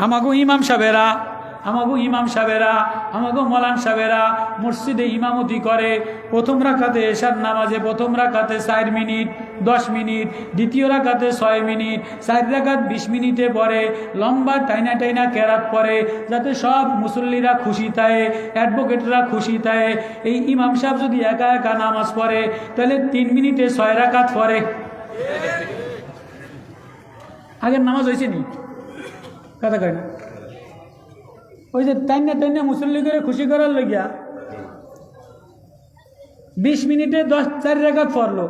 আমাগো ইমাম সাহেবেরা আমাগো মৌলান সাহেবেরা মসজিদে ইমামতি করে। প্রথম রাকাতে এশার নামাজে প্রথম রাকাতে 4 মিনিট 10 মিনিট, দ্বিতীয় রাকাতে 6 মিনিট, 4 রাকাত 20 মিনিটে পড়ে, লম্বা টাইনা টাইনা কেরাত পড়ে, যাতে সব মুসল্লিরা খুশি থাকে, অ্যাডভোকেটরা খুশি থাকে। এই ইমাম সাহেব যদি একা একা নামাজ পড়ে তাহলে 3 মিনিটে 6 রাকাত পড়ে। আগের নামাজ হয়েছে নি? কথা কয় না? ওই যে টাইনা টাইনা মুসল্লি করে খুশি করার লাগিয়া 20 মিনিটে 4 রাকাত পড়লো,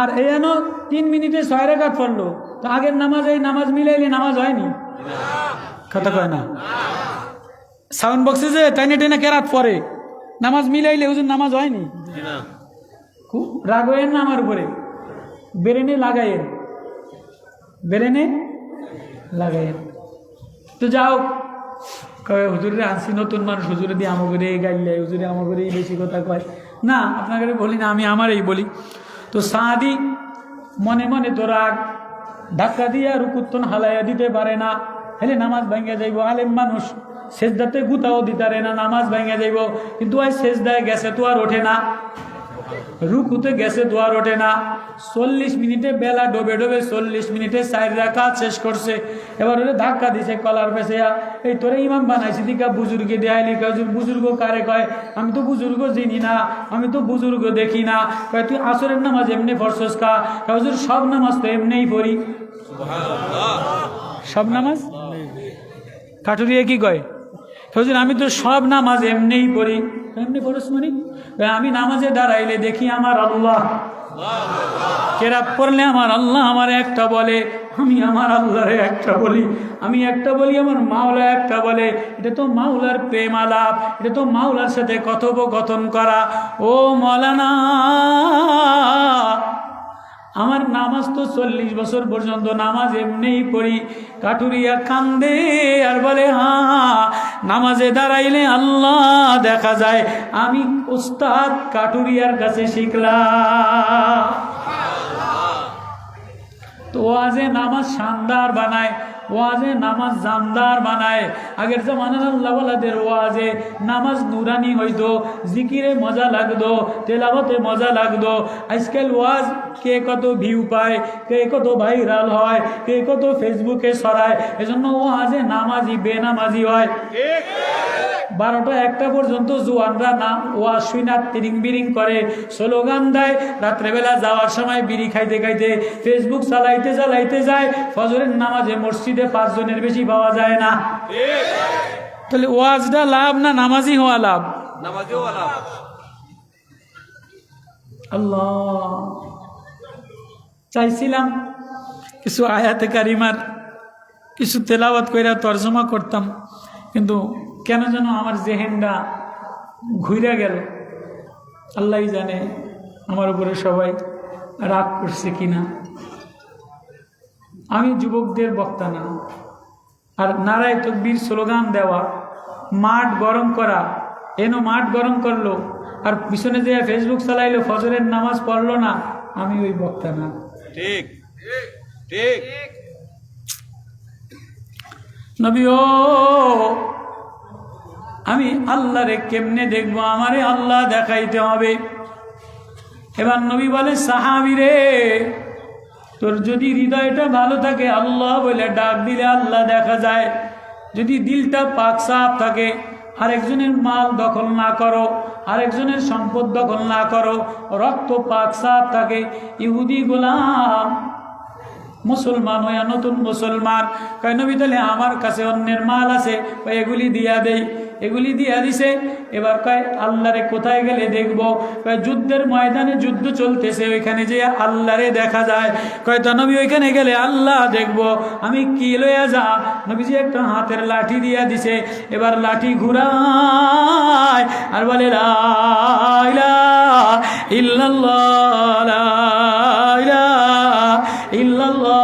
আর এনো 3 মিনিটে 6 রাকাত পড়লো। তো আগের নামাজ এই নামাজ মিলাইলে নামাজ হয়নি? কথা কয় না? সাউন্ড বক্সে যে টাইনা টাইনা কেরাত পড়ে, নামাজ মিলাইলে হুজুর নামাজ হয়নি? খুব রাগ হয়েন না আমার উপরে, ব্রেনে লাগাইয়েন, ব্রেনে লাগাইয়েন। তো যাও কয় হুজুরে আনছি নতুন মানুষ, হুজুরে দিয়ে আমাকে গাইলে, হুজুরে আমাকে বেশি কথা কয় না। আপনাকে বলি না, আমি আমারই বলি। তো সাদি মনে মনে তো রাগ, ধাক্কা দিয়া রুকুত্তন হালাইয়া দিতে পারে না, হেলে নামাজ ভাঙ্গা যাইব। আলেম মানুষ সেজদাতে গুতাও দিতারে না, নামাজ ভাঙ্গা যাইব। কিন্তু ওই সেজদায় গেছে তো আর ওঠে না, রুকুতে গেছে তো আর ওঠে না। 40 মিনিটে বেলা ডোবে ডোবে 40 মিনিটে 4 রাকাত শেষ করছে। এবার ওরে ধাক্কা দিছে কলার পেছে, এই তোরে ইমাম বানাইছি দিকা বুজুর্গে দেয়ালি। বুজুর্গ কারে কয়? আমি তো বুজুর্গ চিনি না, আমি তো বুজুর্গ দেখি না। কয় তুই আসরের নামাজ এমনি পড়ছস কা? হুজুর সব নামাজ তো এমনিই পড়ি। সব নামাজ কাটুরিয়া কি কয়? হুজুর আমি তো সব নামাজ এমনিই পড়ি। এমনি পড়স মানে? আমি নামাজে দাঁড়াইলে দেখি আমার আল্লাহ, কেরাত পড়লে আমার আল্লাহ আমার একটা বলে, আমি আমার আল্লাহরে একটা বলি, আমি একটা বলি, আমার মাওলা একটা বলে। এটা তো মাওলার প্রেম আলাপ, এটা তো মাওলার সাথে কথোপকথন করা। ও মৌলানা, আমার নামাজ তো 40 বছর পর্যন্ত নামাজ এমনিই পড়ি। কাটুরিয়া কান্দে আর বলে, হ্যাঁ নামাজে দাঁড়াইলে আল্লাহ দেখা যায়। আমি উস্তাদ কাটুরিয়ার কাছে শিখলাম। তো ওয়াজে নামাজ শানদার বানায়, ওয়াজে নামাজ জানদার বানায়। আগের জামানার আল্লাহওয়ালাদের ওয়াজে নামাজ নুরানি হইতো, জিকিরে মজা লাগতো, তেলাওয়াতে মজা লাগতো। আজকাল ওয়াজ কে কত ভিউ পায়, কে কত ভাইরাল হয়, কে কত ফেসবুকে ছড়ায়, এজন্য ওয়াজে নামাজি বেনামাজি হয়। 12টা 1টা পর্যন্ত জোয়ানরা নাম ওয়াজ শুইনা তিরিং বিরিং করে, স্লোগান দেয়। রাত্রেবেলা যাওয়ার সময় বিড়ি খাইতে খাইতে ফেসবুক চালাইতে চালাইতে যায়। ফজরের নামাজে মসজিদে 5 জনের বেশি পাওয়া যায় না। তাহলে ওয়াজটা লাভ না নামাজি হওয়া লাভ? নামাজি হওয়া লাভ। আল্লাহ, চাইছিলাম কিছু আয়াতে কারিমার কিছু তেলাওয়াত কইরা তর্জমা করতাম, কিন্তু কেন যেন আমার জেহেনটা ঘুরে গেল। আল্লাহই জানে আমার উপরে সবাই রাগ করছে কিনা। আমি যুবকদের বক্তা না, আর নারায় তকবীর স্লোগান দেওয়া, মাঠ গরম করা, এনো মাঠ গরম করলো আর পিছনে যে ফেসবুক চালাইলো, ফজরের নামাজ পড়লো না, আমি ওই বক্তা না। ঠিক ঠিক। নবী ও, আমি আল্লাহরে কেমনে দেখবো? আমারে আল্লাহ দেখাইতে হবে। এবার নবী বলে, সাহাবী রে, তোর যদি হৃদয়টা ভালো থাকে, আল্লাহ বলে ডাক দিলে আল্লাহ দেখা যায়। যদি দিলটা পাক সাফ থাকে, আরেকজনের মাল দখল না করো, আরেকজনের সম্পদ দখল না করো, রক্ত পাক সাফ থাকে। ইহুদি গোলাম মুসলমান হইয়া নতুন মুসলমান কয়, নবী তাহলে আমার কাছে অন্যের মাল আছে, এগুলি দিয়া দেই। এগুলি দিয়া দিছে। এবার কয়, আল্লাহরে কোথায় গেলে দেখবো? কয়, যুদ্ধের ময়দানে যুদ্ধ চলতেছে, ওইখানে যে আল্লাহরে দেখা যায়। কয়, তো নবী ওইখানে গেলে আল্লাহ দেখবো, আমি কি লইয়া যা? নবীজি একটা হাতের লাঠি দিয়া দিছে। এবার লাঠি ঘুরায় আর বলে, লা ইলাহা ইল্লাল্লাহ, লা ইলাহা ইল্লাল্লাহ।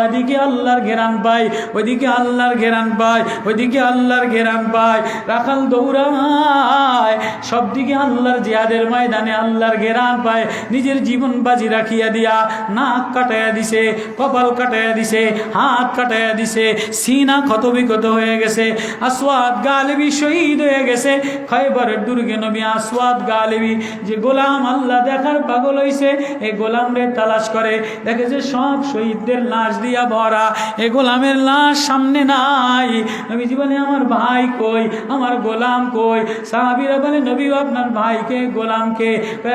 এদিকে আল্লাহর ঘেরান পাই, ওইদিকে আল্লাহর ঘেরান পাই, ওইদিকে আল্লাহর ঘেরান পাই। রাখাল দৌড়ায়, সব দিকে আল্লাহর জিহাদের ময়দানে আল্লাহর ঘেরান পায়। নিজের জীবন বাজি রাখিয়া দিয়া নাক কাটাইয়া দিছে, কপাল কাটাইয়া দিছে, হাত কাটাইয়া দিছে, সিনা ক্ষত বিক্ষত হয়ে গেছে। আসওয়াদ গালিবী শহীদ হয়ে গেছে খয়বরের দুর্গে। নবী আসওয়াদ গালিবী যে গোলাম আল্লাহ দেখার পাগল হইছে, এই গোলামরে তালাশ করে, দেখে যে সব শহীদদের লাশ দিয়া ভরা, এই গোলামের লাশ সামনে নাই। নবীজি বলে আমার ভাই কই, আমার গোলাম কই? সাহাবীরা বলে নবী আপনার ভাইকে, গোলামকে?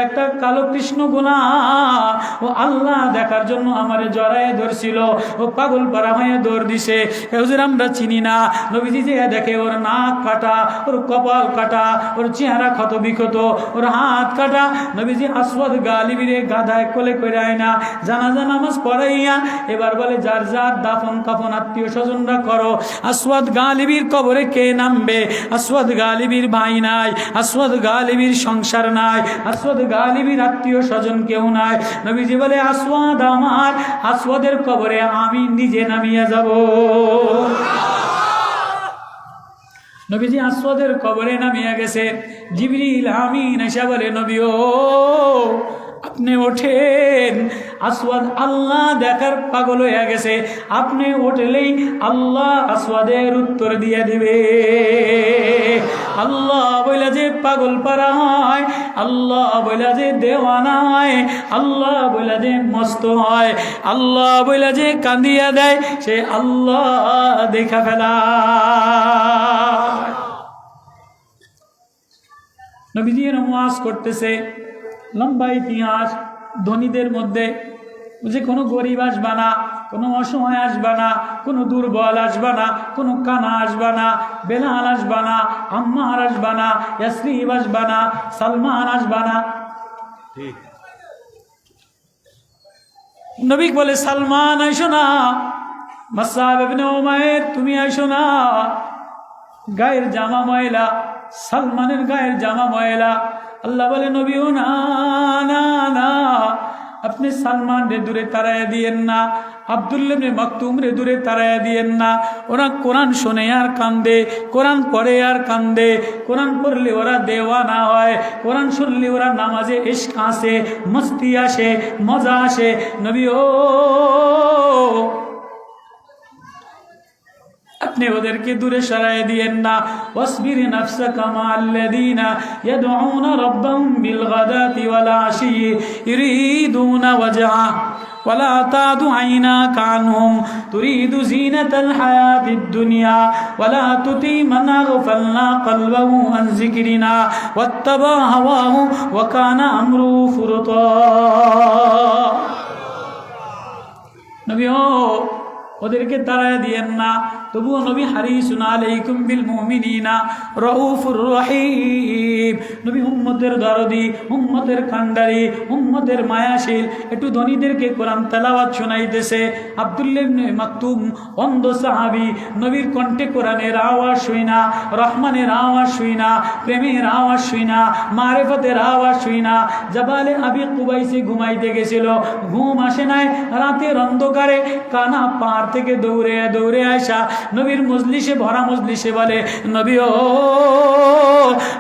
একটা কালো কৃষ্ণ গোলাম, ও আল্লাহ দেখার জন্য আমারে জড়ায় ধরছিল, ও পাগল পারা হয়ে দৌড় দিছে। হুজুর আমরা চিনি না। নবীজি যে দেখে ওর নাক কাটা, ওর কপাল কাটা, ওর চেহারা ক্ষত বিক্ষত, ওর হাত কাটা। নবীজি আসওয়াদ গালিবীরে গাধায় কোলে করে আয়না জানাজা নামাজ পড়াইয়া এবার বলে যার যার দাফন কাফন আত্মীয় স্বজনরা করো। আসওয়াদ গালিবীর কবরে কে নামবে? আসওয়াদ গালিবীর ভাই নাই, আসওয়াদ গালিবীর সংসার নাই, আসওয়াদ গালিবীর আত্মীয় স্বজন কেউ নাই। নবীজি বলে আসওয়াদ আমার, আসওয়াদের কবরে আমি নিজে নামিয়ে যাব। নবীজি আসওয়াদের কবরে নামিয়ে গেছে। জিবরিল আমিন এসে বলে নবী ও আপনি ওঠেন। আসওয়াদ আল্লাহ দেখার পাগল হয়ে গেছে, আপনি উঠলেই আল্লাহ আসওয়াদের উত্তর দিয়ে দিবে। আল্লাহ বইলা যে পাগল পারা হয়, আল্লাহ বইলা যে দেওয়ানা হয়, আল্লাহ বইলা যে মস্ত হয়, আল্লাহ বইলা যে কান্দিয়া দেয়, সে আল্লাহ দেখা ফেলা। নবীজি ওয়াজ করতেছে, লম্বা ইতিহাস। ধনীদের মধ্যে যে কোনো গরিব আসবা না, কোনো অসময় আসবা না, কোনো দুর্বল আসবা না, কোনো কানা আসবা না, বেলাল আসবা না, আম্মার আসবা না, ইয়াসরিব আসবা না, সালমান আসবা না। নবী বলে সালমান আইসো না, মুসআব ইবনে উমাইর তুমি আইসো না, গায়ের জামা ময়লা, সালমানের গায়ের জামা ময়লা। আল্লাহ বলে নবীও না না না, আপনি সালমান রে দূরে তাড়াইয়া দিয়েন না, আব্দুল্লাহ ইবনে মাকতুম রে দূরে তাড়াইয়া দিয়েন না। ওরা কোরআন শোনে আর কান্দে, কোরআন পড়ে আর কান্দে, কোরআন পড়লে ওরা দেওয়ানা হয়, কোরআন শুনলে ওরা নামাজে ইশক আসে, মস্তি আসে, মজা আসে। নবী ও আপনি ওদেরকে দূরে সরায় দিয়েন না। ওয়াসবির নাফসাকা মা'আল্লাযীনা ইয়াদউনা রাব্বাহুম বিল গাদাতি ওয়াল আশি ইরিদুনা ওয়াজহা ওয়ালা তাদু আইনাকা আনহুম তুরিদু যিনাতাল হায়াতিদ দুনিয়া ওয়ালা তুতি মান আগফালনা কলবাহু আন যিকরিনা ওয়াত্তাবা হাওয়াহু ওয়া কানা আমরু ফুরতা। নবী ওদেরকে তাড়ায় দিয়েন না। তবুও নবী হারিসুন আলাইকুম বিল মুমিনিনা রাউফুর রহিম। নবী উম্মতের দরদি, উম্মতের কান্ডারি, উম্মতের মায়াশীল। একটু ধনীদেরকে কোরআন তেলাওয়াত শোনাইতেছে। আব্দুল্লাহ ইবনে মাকতুম অন্ধ সাহাবী, নবীর কণ্ঠে কোরআনের আওয়াজ শুই না, রহমানের আওয়াজ শুই না, প্রেমের আওয়াজ শুই না, মারিফতের আওয়াজ শুই না। জাবালে আবি কুবাইসে ঘুমাইতে গেছিল, ঘুম আসে নাই। রাতের অন্ধকারে কানা পার থেকে দৌড়ে দৌড়ে আসা নবীর মজলিসে, ভরা মজলিসে বলে নবী ও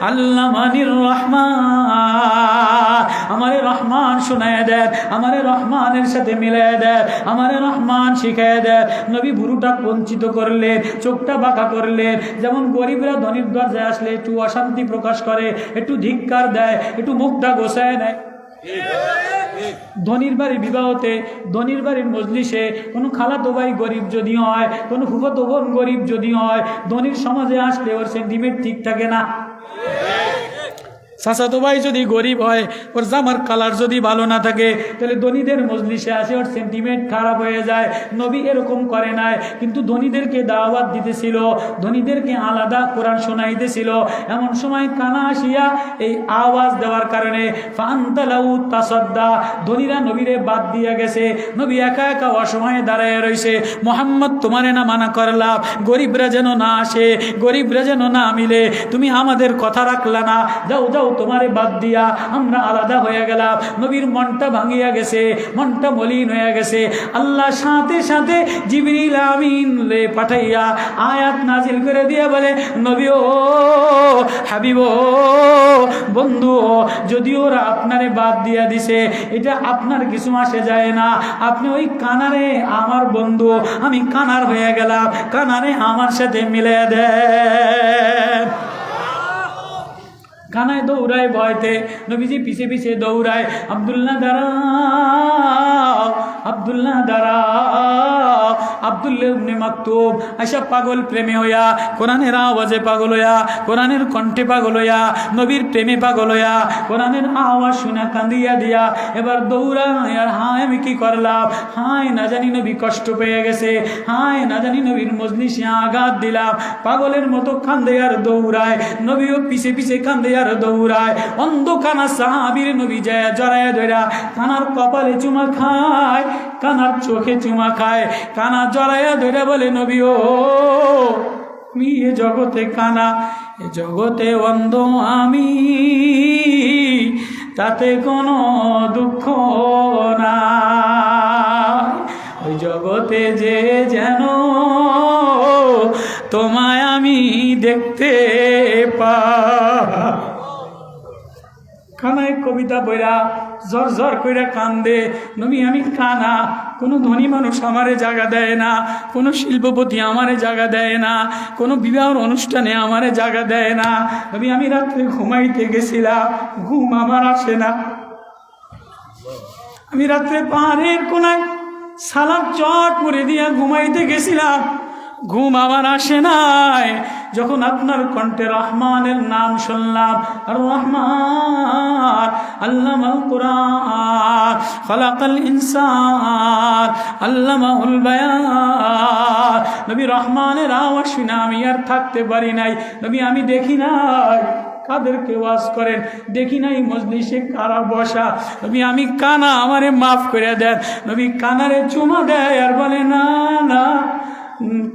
আল্লামানির রহমান, আমারে রহমান শোনায় দেন, আমারে রহমানের সাথে মিলায় দেন, আমারে রহমান শিখায় দেন। নবী ভুরুটা বঞ্চিত করলেন, চোখটা বাঁকা করলেন। যেমন গরিবরা ধনীর দরজায় আসলে একটু অশান্তি প্রকাশ করে, একটু ধিক্কার দেয়, একটু মুখটা গোছায় নেয়। ধনীর বাড়ির বিবাহতে, ধনীর বাড়ির মজলিসে কোনো খালাতো ভাই গরিব যদি হয়, কোনো ফুফাতো বোন গরিব যদি হয়, ধনীর সমাজে আসলে ওর সেন্টিমেন্ট ঠিক থাকে না। চাচাতো ভাই যদি গরিব হয়, ওর জামার কালার যদি ভালো না থাকে, তাহলে ধনীদের মজলিসে আসে ওর সেন্টিমেন্ট খারাপ হয়ে যায়। নবী এরকম করে নাই, কিন্তু ধনীদেরকে দাওয়াত দিতেছিল, ধনীদেরকে আলাদা কোরআন শোনাইতেছিল। এমন সময় কানা আসিয়া এই আওয়াজ দেওয়ার কারণে ফান্তালাউ তাসাদ্দা, ধনীরা নবীরে বাদ দিয়ে গেছে। নবী একা একা অসময়ে দাঁড়ায় রয়েছে। মোহাম্মদ তোমারে না মানা করলাম, গরিবরা যেন না আসে, গরিবরা যেন না মিলে, তুমি আমাদের কথা রাখলা না, যাও যাও তোমারে বাদ দিয়া আমরা আলাদা হয়ে গেলাম। নবীর মনটা ভাঙিয়া গেছে, মনটা মলিন হয়ে গেছে। আল্লাহ সাথে সাথে জিবরিল আমিন লে পাঠাইয়া আয়াত নাজিল করে দিয়া বলে, নবী ও হাবিব ও বন্ধু, যদি ওরা আপনারে বাদ দিয়া দিছে এটা আপনার কিছু আসে যায় না। আপনি ওই কানারে আমার বন্ধু, আমি কানার হয়ে গেলাম, কানারে আমার সাথে মিলে দেন। কানায় দৌড়ায় ভয়তে, নবীজি পিছে পিছে দৌড়ায়, আব্দুল্লাহ দাঁড়াও, আব্দুল্লাহ দাঁড়াও। আব্দুল্লাহ ইবনে মাকতুম আশা পাগল প্রেমে হইয়া, কোরআনের আওয়াজে পাগল হইয়া, কোরআনের কণ্ঠে পাগল হইয়া, নবীর প্রেমে পাগল হইয়া, কোরআনের আওয়াজ শুনে কান্দিয়া দিয়া এবার দৌড়ায়। আর হায় আমি কি করলাম, হায় না জানি নবী কষ্ট পেয়ে গেছে, হায় না জানি নবীর মজলিসে আঘাত দিলাম। পাগলের মতো কান্দে আর দৌড়ায়, নবীও পিছে পিছে কান্দে আর দৌড়ায়। অন্ধ কানা সাহাবীর নবী যায় জড়ায় ধরা, কানার কপালে চুমা খায়, কানার চোখে চুমা খায়, কানা জড়াইয়া ধরে বলে, নবী ও তুমি এ জগতে কানা, এ জগতে অন্ধ আমি, তাতে কোনো দুঃখ না। ওই জগতে যে যেন তোমায় আমি দেখতে পাই। কানায় কবিতা বইরা জর জর কইরা কান্দে, নবী আমি কানা, কোনো ধনী মানুষ আমারে জায়গা দেয় না, কোনো শিল্পপতি আমারে জায়গা দেয় না, কোনো বিবাহ অনুষ্ঠানে আমারে জায়গা দেয় না। নবী আমি রাত্রে ঘুমাইতে গেছিলাম, ঘুম আমার আসে না। আমি রাত্রে পাহাড়ের কোনায় সালাম চট করে দিয়া ঘুমাইতে গেছিলাম, ঘুম আমার আসে নাই। যখন আপনার কণ্ঠে রহমানের নাম শুনলাম, আর রহমান আল্লামাল কুরআন খালাকাল ইনসান আল্লামাহুল বায়ান, নবী রহমানের আওয়াজ শুনে আমি আর থাকতে পারি নাই। নবী আমি দেখি নাই কাদেরকে ওয়াজ করেন, দেখি নাই মজলিসে কারা বসা। নবী আমি কানা, আমারে মাফ করে দেন। নবী কানারে চুমা দেয় আর বলে, না না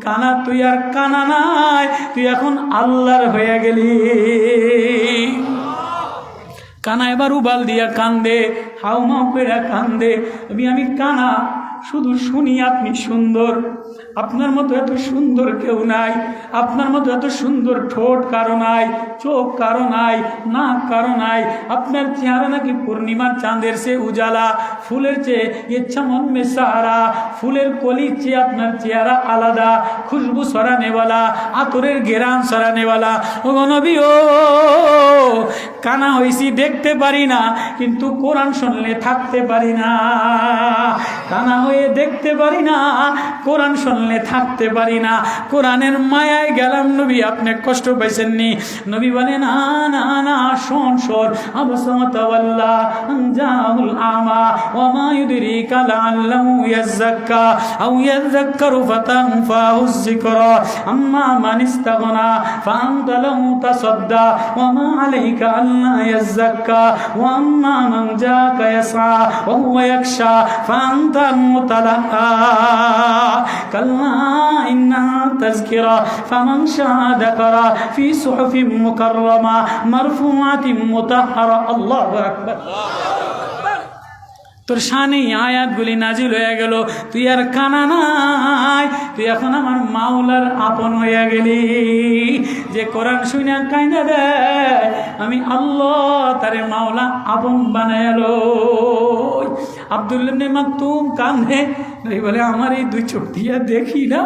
কানা, তুই আর কানা নাই, তুই এখন আল্লাহর হয়ে গেলি। কানা এবার উবাল দিয়া কান্দে, হাউমাউ করে কান্দে। আমি কানা, শুধু শুনি আপনি সুন্দর, আপনার মতো এত সুন্দর কেউ নাই, আপনার মতো এত সুন্দর ঠোঁট কারো নাই, চোখ কারো নাই, নাক কারো নাই। আপনার চেহারা নাকি পূর্ণিমার চাঁদের চেয়ে উজালা, ফুলের চেয়ে ইচ্ছা মন মে সাহারা, ফুলের কলির চেয়ে আপনার চেহারা আলাদা, খুশবু সরানেওয়ালা, আতরের ঘেরান সরানেওয়ালা। ও নবী ও কানা হইছি দেখতে পারি না, কিন্তু কোরআন শুনলে থাকতে পারি না। কানা হয়ে দেখতে পারি না, কোরআন শুনলে থাকতে পারি না। কোরআনের মায়ায় গেলাম নবী, আপনি কষ্ট পাইছেননি? নবী বলে, না না না, শোন শোন। আবসামাতাওয়াল্লা আনজাহুল আমা ওয়া মা ইউদরিকা লাআল্লাহু ইয়াযাক্কা আও ইয়াযাক্কারু ফাতানফাহুয যিকরা আম্মা মান ইস্তাগনা ফাআনতা লাহু তাসাদ্দা ওয়া মা আলাইকা আল্লা ইয়াযাক্কা ওয়া আম্মা মান জাকা ইয়াসআ ওয়া হুয়া ইয়াখশা ফাআনতা মুতালাহা কাল্লা ইন্নাহা তাযকিরা ফামান শাআ যাকারা ফি সুহুফিন মুকাররামা মারফুআতিন মুতাহহারা। আল্লাহু আকবার। তোর শানে আয়াতগুলি নাজিল হয়ে গেল, তুই আর কানা নাই, তুই এখন আমার মাওলার আপন হয়ে গেলি। যে কোরআন শুনে কাইন্দা দেয়, আমি আল্লাহ তারে মাওলা আপন বানায়ালো। আব্দুল্লাহ ইবনে মাকতুম কান্দে, বলে আমার এই দুই চোখ দিয়ে দেখি না,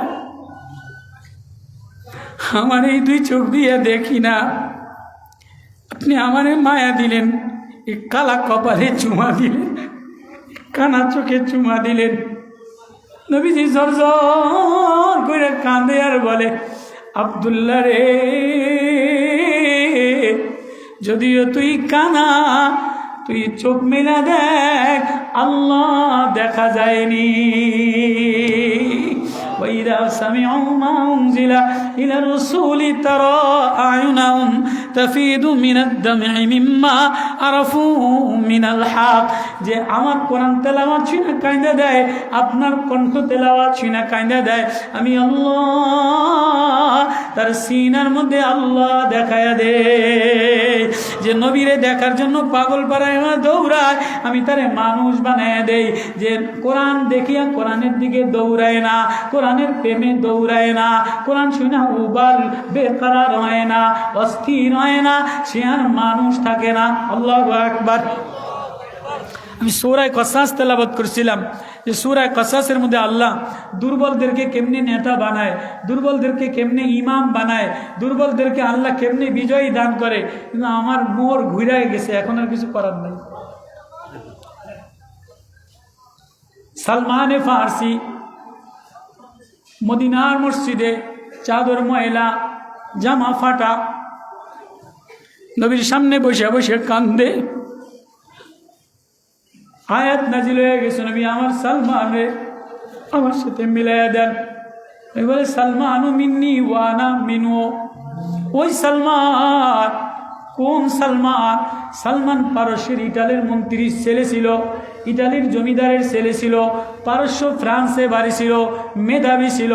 আমার এই দুই চোখ দিয়ে দেখি না। আপনি আমারে মায়া দিলেন, এই কালা কপালে চুমা দিলেন, কানা চোখে চুমা দিলেন। নবীজি জর জর করে কাঁদে আর বলে, আব্দুল্লাহ রে, যদিও তুই কানা, তুই চোখ মেলা দেখ, আল্লাহ দেখা যায়নি। وإذا سمعوا ما أنزل إلى الرسول ترى أعينهم تفيض من الدمع مما عرفوا من الحق। যে আমার কোরআন তেলাওয়াত শুনে কাঁদা দেয়, আপনার কণ্ঠ তেলাওয়াত শুনে কাঁদা দেয়, আমি আল্লাহ তার সিনার মধ্যে আল্লাহ দেখায়া দে। যে নবীরে দেখার জন্য পাগল পাড়ায় দৌড়ায়, আমি তারে মানুষ বানায় দেই। যে কোরআন দেখিয়া কোরআনের দিকে দৌড়ায় না, কোরআনের প্রেমে দৌড়ায় না, কোরআন শুনে উবাল বেকারার হয় না, অস্থির হয় না, সে আর মানুষ থাকে না। আল্লাহু আকবার। আমি সূরা কসাস তেলাওয়াত করছিলাম যে সূরা কসাসের মধ্যে আল্লাহ দুর্বলদেরকে কেমনে নেতা বানায়, দুর্বলদেরকে কেমনে ইমাম বানায়, দুর্বলদেরকে আল্লাহ কেমনে বিজয়ী দান করে। কিন্তু আমার মোর ঘুরে গেছে, এখন আর কিছু করার নেই। সালমান ফারসি মদিনার মসজিদে চাদর ময়লা, জামা ফাটা, নবীর সামনে বসে বসে কান্দে। আয়াত নাজিল হয়ে গেছে, নবী আমার সালমানে আমার সাথে মিলাইয়া দেন। বলে সালমানু মিন্নি ওয়ানা মিনু। ওই সালমান কোন সালমান? সালমান পারস্যের ইটালির মন্ত্রীর ছেলে ছিল, ইটালির জমিদারের ছেলে ছিল, পারস্য ফ্রান্সে বাড়ি ছিল, মেধাবী ছিল।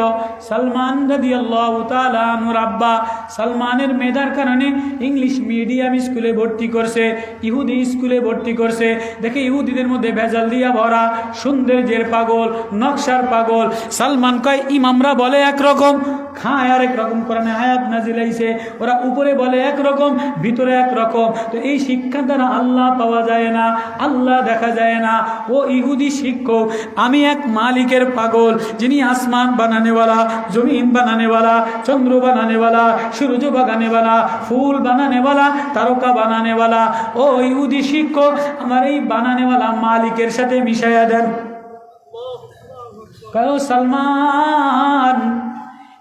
সালমান রাদিয়াল্লাহু তাআলা আনহুর আব্বা সালমানের মেধার কারণে ইংলিশ মিডিয়াম স্কুলে ভর্তি করছে, ইহুদি স্কুলে ভর্তি করছে। দেখে ইহুদিদের মধ্যে ভেজাল দিয়া ভরা, সৌন্দর্যের পাগল, নকশার পাগল। সালমান কয় ইমামরা বলে একরকম, খায় আরেক রকম। কোরআনে আয়াত নাজিল হইছে, ওরা উপরে বলে একরকম, ভিতরে একরকম। তো এই শিক্ষা দ্বারা আল্লাহ পাওয়া যায় না, আল্লাহ দেখা যায় না। ও ইহুদি শিক্ষক, আমি এক মালিকের পাগল, যিনি আসমান বানানেওয়ালা, জমিন বানানেওয়ালা, চন্দ্র বানানেওয়ালা, সূর্য বানানেওয়ালা, ফুল বানানেওয়ালা, তারকা বানানেওয়ালা। ও ইহুদি শিক্ষক, আমার এই বানানেওয়ালা মালিকের সাথে মিশাইয়া দেন। কারণ সালমান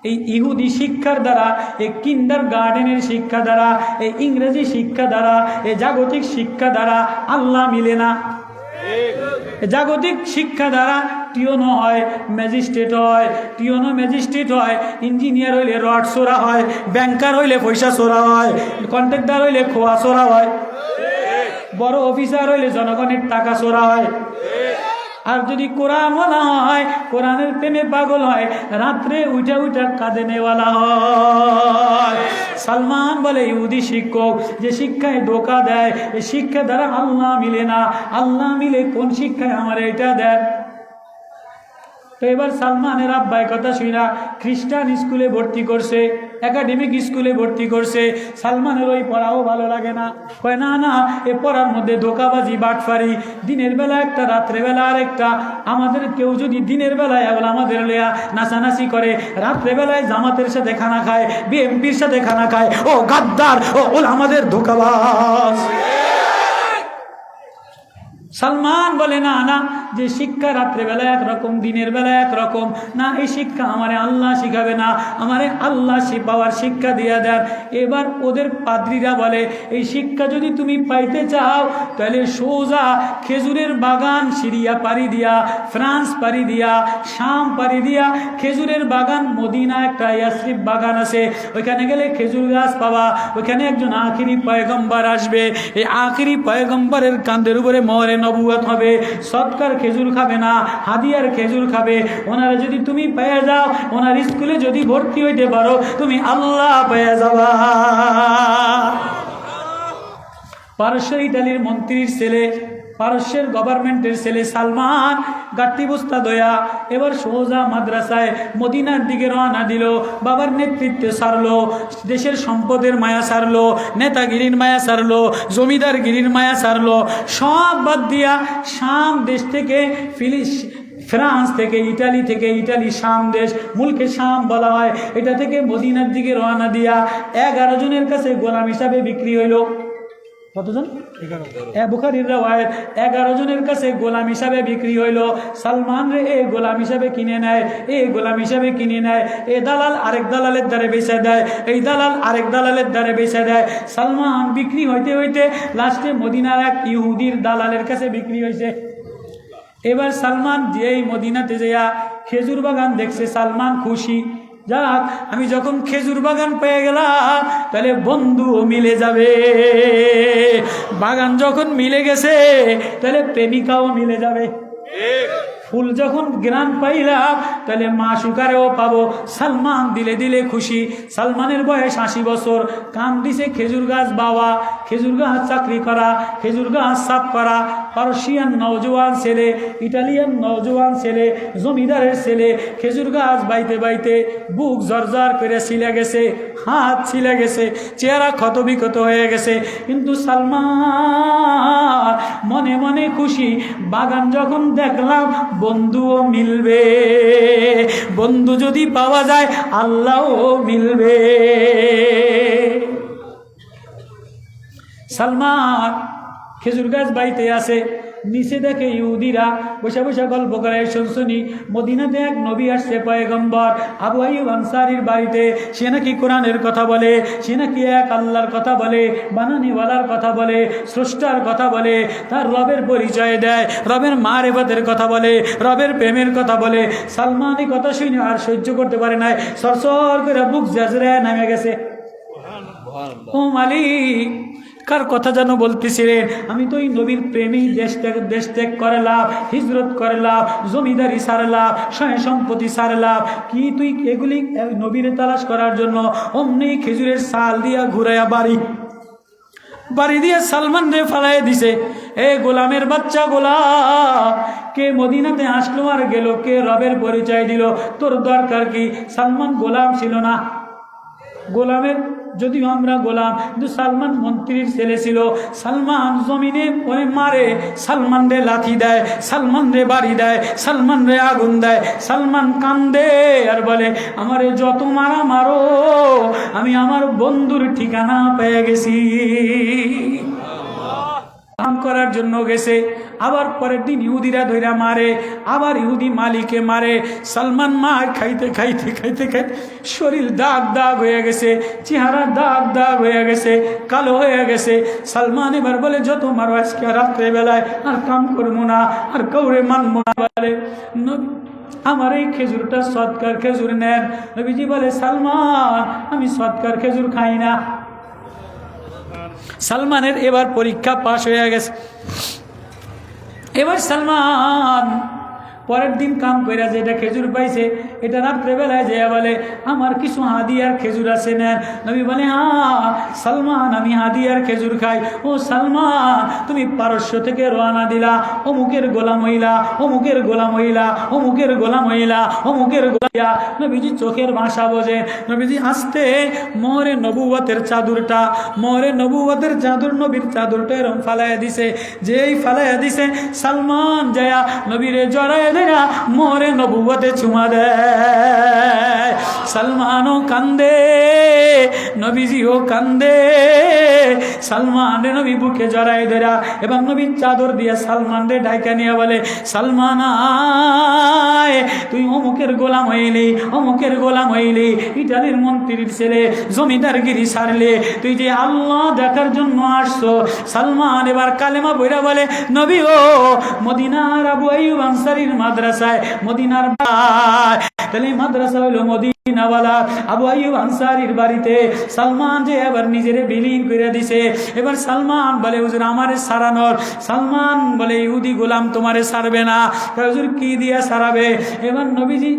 এই ইহুদি শিক্ষার দ্বারা, এই কিন্ডার গার্ডেনের শিক্ষা দ্বারা, এই ইংরেজি শিক্ষা দ্বারা, এই জাগতিক শিক্ষা দ্বারা আল্লাহ মিলে না। জাগতিক শিক্ষা দ্বারা টিওনো হয়, ম্যাজিস্ট্রেট হয়, টিওনো ম্যাজিস্ট্রেট হয়, ইঞ্জিনিয়ার হইলে রড চোরা হয়, ব্যাংকার হইলে পয়সা চোরা হয়, কন্ট্রাক্টর হইলে খোয়া চোরা হয়, বড় অফিসার হইলে জনগণের টাকা চোরা হয়। আর যদি কোরআন বলা হয়, কোরআনের প্রেমে পাগল হয়, রাত্রে উঠা উঠা কাঁদে নেওয়ালা হয়। সালমান বলে ইহুদি শিক্ষক যে শিক্ষায় ধোকা দেয়, এই শিক্ষা দ্বারা আল্লাহ মিলে না। আল্লাহ মিলে কোন শিক্ষায় আমার এটা দেন? তো এবার সালমানের আব্বাই কথা শুনা খ্রিস্টান স্কুলে ভর্তি করছে, একাডেমিক স্কুলে ভর্তি করছে। সালমানের ওই পড়াও ভালো লাগে না, কয় না না, এ পড়ার মধ্যে ধোকাবাজি, বাটফারি, দিনের বেলা একটা, রাত্রেবেলা আরেকটা। আমাদের কেউ যদি দিনের বেলায় এবার আমাদের লেয়া নাচানাচি করে, রাত্রেবেলায় জামাতের সাথে খানা খায়, বিএমপির সাথে খানা খায়, ও গাদ্দার, ও আমাদের ধোকাবাজ। সালমান বলে না না, যে শিক্ষা রাত্রেবেলা একরকম, দিনের বেলা একরকম না, এই শিক্ষা আমারে আল্লাহ শিখাবে না, আমারে আল্লাহ পাওয়ার শিক্ষা দিয়া দেন। এবার ওদের পাদ্রীরা বলে এই শিক্ষা যদি তুমি পাইতে চাও তাহলে সোজা খেজুরের বাগান সিরিয়া পাড়ি দিয়া, ফ্রান্স পাড়ি দিয়া, শাম পাড়ি দিয়া, খেজুরের বাগান মদিনা একটা ইয়াসরিব বাগান আছে, ওইখানে গেলে খেজুর গাছ পাবা। ওইখানে একজন আখিরি পয়গম্বর আসবে, এই আখিরি পয়গম্বরের কাঁধের উপরে মোহরে নবুয়ত হবে। সৎকার খেজুর খাবে না, হাদিয়ার খেজুর খাবে। ওনারা যদি তুমি পেয়ে যাও, ওনার স্কুলে যদি ভর্তি হইতে পারো, তুমি আল্লাহ পেয়ে যাবা। পারস্য ইটালির মন্ত্রীর ছেলে, পারস্যের গভর্নমেন্টের ছেলে সালমান গাট্টি বস্তা দয়া এবার সোজা মাদ্রাসায় মদিনার দিকে রওনা দিল। বাবার নেতৃত্বে সারলো, দেশের সম্পদের মায়া সারলো, নেতাগিরির মায়া সারলো, জমিদারগিরির মায়া সারলো। সব বাদ দিয়া শাম দেশ থেকে ফ্রান্স থেকে, ইটালি শাম দেশ, মুলকে শাম বলা হয়, এটা থেকে মদিনার দিকে রওনা দিয়া 11 জনের কাছে গোলাম হিসাবে বিক্রি হইল। কতজন? বুখারীর রাওয়ায়াত 11 জনের কাছে গোলাম হিসাবে বিক্রি হইল। সালমান রে এই গোলাম হিসাবে কিনে নেয়, এই গোলাম হিসাবে কিনে নেয়। এই দালাল আরেক দালালের দ্বারে বেচে দেয়, এই দালাল আরেক দালালের দ্বারে বেচে দেয়। সালমান বিক্রি হইতে হইতে লাস্টে মদিনার এক ইহুদির দালালের কাছে বিক্রি হয়েছে। এবার সালমান যেই মদিনাতে যাইয়া খেজুর বাগান দেখছে, সালমান খুশি, যাক আমি যখন খেজুর বাগান পেয়ে গেলাম তাহলে বন্ধুও মিলে যাবে। বাগান যখন মিলে গেছে তাহলে প্রেমিকাও মিলে যাবে। ফুল যখন গ্রান পাইলাম তাহলে মাসুকারেও পাবো। সালমান দিলে দিলে খুশি। সালমানের বয়স 80 বছর। কাম দিছে খেজুর গাছ বাবা, খেজুর গাছ চাকরি করা, খেজুর গাছ সাফ করা। পারসিয়ান নওজোয়ান ছেলে, ইটালিয়ান নওজোয়ান ছেলে, জমিদারের ছেলে, খেজুর গাছ বাইতে বাইতে বুক জর্জর করে ছিলে গেছে, হাত ছিলে গেছে, চেহারা ক্ষত বিক্ষত হয়ে গেছে। কিন্তু সালমান মনে মনে খুশি। বাগান যখন দেখলাম বন্ধুও মিলবে, বন্ধু যদি পাওয়া যায় আল্লাহও মিলবে। সালমান খেজুর গাছ বাইতে আছে, নিচে দেখে ইহুদিরা বসে বসে গল্প করে। শুনছনি মদিনাতে এক নবী আসছে, পয়গম্বর আবু আইয়ুব আনসারীর বাড়িতে। সে নাকি কোরআনের কথা বলে, সে নাকি এক আল্লাহর কথা বলে, বানানিওয়ালার কথা বলে, স্রষ্টার কথা বলে, তার রবের পরিচয় দেয়, রবের মারেফতের কথা বলে, রবের প্রেমের কথা বলে। সালমান এই কথা শুনে আর সহ্য করতে পারে নাই, সরসর করে বুক জাজরায় নামে গেছে। ও মালিক, কার কথা যেন বলতেছিলেন? আমি তো এই নবীর প্রেমেই দেশ ত্যাগ করলাম, হিজরত করলাম, জমিদারি সারলাম, সয় সম্পত্তি সারলাম। কি তুই এগুলি নবীরে তালাশ করার জন্য অমনি খেজুরের সাল দিয়া ঘুরাইয়া বাড়ি দিয়ে সালমান রে ফালাই দিছে। এ গোলামের বাচ্চা গোলাম, কে মদিনাতে আসলো আর গেল, কে রবের পরিচয় দিল, তোর দরকার কি? সালমান গোলাম ছিল না। গোলামের যদিও আমরা গোলাম, কিন্তু সালমান মন্ত্রীর ছেলে ছিল। সালমান জমিনে ওরে মারে, সালমান রে লাথি দেয়, সালমান রে বাড়ি দেয়, সালমান রে আগুন দেয়। সালমান কান্দে আর বলে, আমারে যত মারা মারো, আমি আমার বন্ধুর ঠিকানা পেয়ে গেছি। কাম করার জন্য গেছে, আবার পরের দিন ইহুদিরা ধইরা মারে, আবার ইহুদি মালিকে মারে। সালমান মার খাইতে খাইতে খাইতে খাইতে শরীর দাগ দাগ হয়ে গেছে, চেহারা দাগ দাগ হয়ে গেছে, কালো হয়ে গেছে। সালমান এবার বলে, যত মারো আজকে রাত্রে বেলায় আর কাম করবো না, আর কাউরে মানবো না। বলে আমার এই খেজুরটা সৎকার খেজুর নেন। নবীজি বলে, সালমান আমি সৎকার খেজুর খাই না। সালমানের এবার পরীক্ষা পাশ হয়ে গেছে। এবার সালমান পরের দিন কাম করে যেটা খেজুর পাইছে, এটা রাত্রেবেলায় যে বলে, আমার কিছু হাদিয়ার খেজুর আছে নেন। নবী বলে, হ্যাঁ সালমান, আমি হাদিয়ার খেজুর খাই। ও সালমান, তুমি পারস্য থেকে রওনা দিলা, অমুকের গোলাম হইলা, অমুকের গোলাম হইলা, অমুকের গোলাম হইলা, অমুকের গোলাম। নবীজি চোখের ভাষা বোঝে। নবীজি আসতে মোহরে নবুয়তের চাদরটা, মোহরে নবুয়তের চাদর, নবীর চাদরটা এরকম ফালাইয়া দিছে। যেই ফালাইয়া দিছে, সালমান যায়া নবীরে জড়ায় দেয়া মোহরে নবুয়তে চুমা দেয়। সালমানও কান্দে, নবীজিও কান্দে। সালমান রে নবী বুকে জড়ায় ধরা এবং নবীর চাদর দিয়ে সালমান রে ঢাইকা নিয়ে বলে, সালমান আয়, তুই অমুকের গোলাম হইলি, অমুকের গোলাম হইলি, ইটালির মন্ত্রীর ছেলে, জমিদারগিরি সারলে, তুই যে আল্লাহ দেখার জন্য আসছো। সালমান এবার কালেমা বইরা বলে, নবী ও মদিনার আবু আইয়ুব আনসারীর মাদ্রাসায়, মদিনার তাহলে মাদ্রাসা হইল মদিনাওয়ালা আবু আইয়ুব আনসারীর বাড়িতে। সালমান যে এবার নিজের বিলীন করে দিছে। এবার সালমান বলে, হুজুর আমারে সারানোর। সালমান বলে, ইহুদি গোলাম তোমারে সারবে না। হুজুর কি দিয়ে সারাবে? এবার নবীজি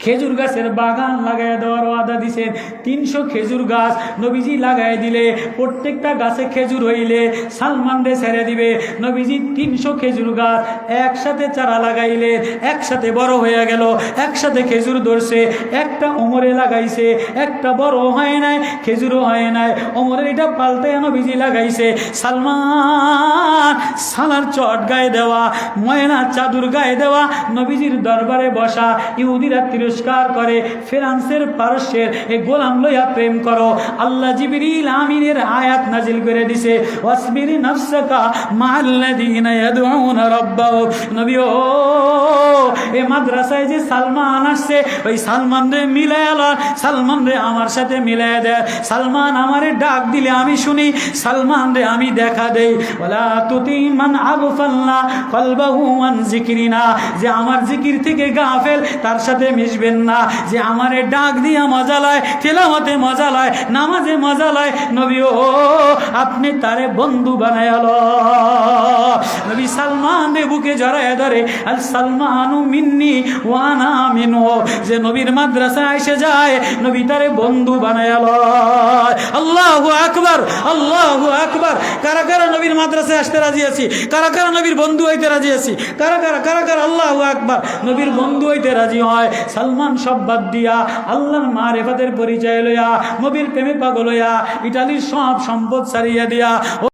খেজুর গাছের বাগান লাগাই দেওয়ার ওয়াদা দিছেন। 300 খেজুর গাছ নবীজি লাগাই দিলে, প্রত্যেকটা গাছে খেজুর হইলে সালমান রে ছেড়ে দিবে। নবীজি 300 খেজুর গাছ একসাথে চারা লাগাইলে, একসাথে বড় হয়ে গেল, একসাথে খেজুর ধরছে। একটা ওমরে লাগাইছে, একটা বড় হয় নাই, খেজুরও হয় নাই। ওমরের এটা পাল্টে নবীজি লাগাইছে। সালমান সালার চট গায়ে দেওয়া, ময়না চাদর গায়ে দেওয়া, নবীজির দরবারে বসা। ইহুদিরা তিরস্কার করে, ফ্রান্সের পারস্যের এই গোলাম লইয়া প্রেম করো। আল্লাহ জিবরিল আমিনের আয়াত নাজিল করে দিছে, ওয়াসবির নাফসাকা মাআল্লাযীনা ইয়াদউনা রাব্বাহুম। নবী ও এই মাদ্রাসায় যে সালমান আসছে, ওই সালমান রে মিলায় আলো, সালমান রে আমার সাথে মিলায় দেয়। সালমান আমারে ডাক দিলে আমি শুনি, সালমান রে আমি দেখা দেই। ওয়ালা তুতি মান আগফালনা কলবাহু আন যিকরিনা, যে আমার জিকির থেকে গাফেল তার সাথে মিশবেন না। যে আমারে ডাক দিয়া মজা মজা লয়, তেলাওয়াতে মজা লয়, নামাজে মজা লয়। নবী ও আপনি তারে বন্ধু বানায়াল। নবী সালমান রে বুকে জড়ায় ধরে, আল সালমানু মিন্নি ওয়ানা মিনহু, যে নবীর মাদ্রাসায় এসে যায় নবী তারে বন্ধু বানায়াল। আল্লাহু আকবার, আল্লাহু আকবার। কারা কারা নবীর মাদ্রাসায় আসতে রাজি আছি? কারা কারা নবীর বন্ধু হইতে রাজি আছি? কারা কারা কারা কারা আল্লাহু আকবার নবীর বন্ধু হইতে রাজি হয়? সালমান সব বাদ দিয়া, আল্লাহর মারিফাতের পরিচয় লইয়া, নবীর প্রেমে পাগল হইয়া, ইটালির সব সম্পদ ছাড়িয়া দিয়া